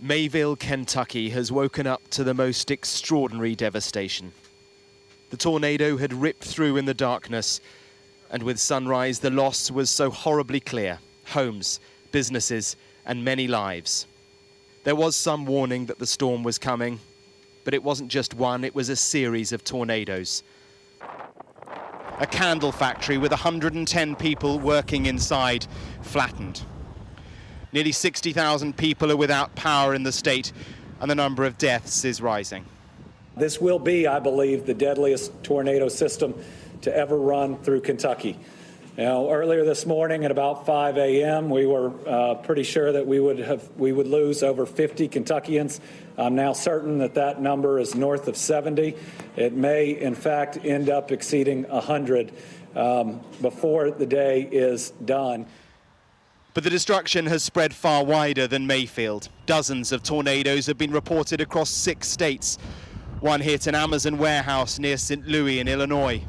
Mayville, Kentucky has woken up to the most extraordinary devastation. The tornado had ripped through in the darkness, and with sunrise the loss was so horribly clear. Homes, businesses, and many lives. There was some warning that the storm was coming, but it wasn't just one, it was a series of tornadoes. A candle factory with 110 people working inside flattened. Nearly 60,000 people are without power in the state, and the number of deaths is rising. This will be, I believe, the deadliest tornado system to ever run through Kentucky. Earlier this morning at about 5 a.m., we were pretty sure that we would lose over 50 Kentuckians. I'm now certain that that number is north of 70. It may, in fact, end up exceeding 100 before the day is done. But the destruction has spread far wider than Mayfield. Dozens of tornadoes have been reported across 6 states. One hit an Amazon warehouse near St. Louis in Illinois.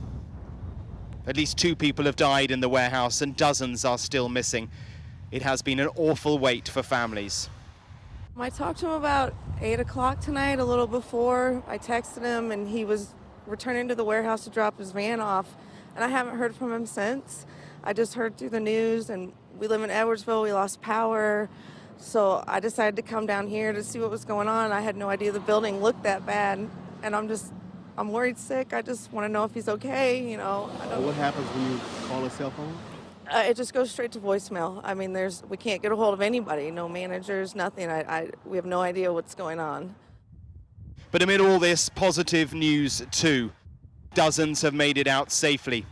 At least 2 people have died in the warehouse and dozens are still missing. It has been an awful wait for families. I talked to him about 8 o'clock tonight, a little before. I texted him and he was returning to the warehouse to drop his van off, and I haven't heard from him since. I just heard through the news, and we live in Edwardsville, we lost power. So I decided to come down here to see what was going on. I had no idea the building looked that bad, and I'm worried sick. I just want to know if he's okay, you know. What happens when you call a cell phone? It just goes straight to voicemail. I mean, we can't get a hold of anybody, no managers, nothing. We have no idea what's going on. But amid all this, positive news too. Dozens have made it out safely.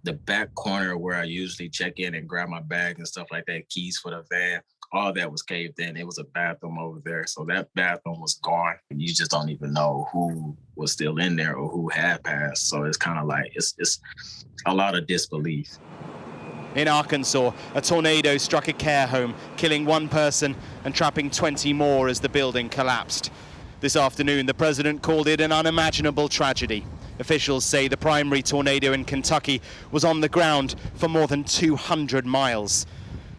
The back corner where I usually check in and grab my bag and stuff like that, keys for the van, all that was caved in. It was a bathroom over there. So that bathroom was gone. You just don't even know who was still in there or who had passed. So it's kind of like, it's a lot of disbelief. In Arkansas, a tornado struck a care home, killing 1 person and trapping 20 more as the building collapsed. This afternoon, the president called it an unimaginable tragedy. Officials say the primary tornado in Kentucky was on the ground for more than 200 miles.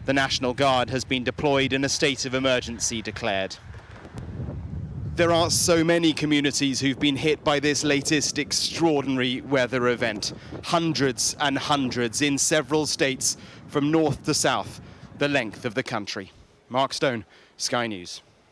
The National Guard has been deployed and a state of emergency declared. There are so many communities who've been hit by this latest extraordinary weather event. Hundreds and hundreds in several states from north to south, the length of the country. Mark Stone, Sky News.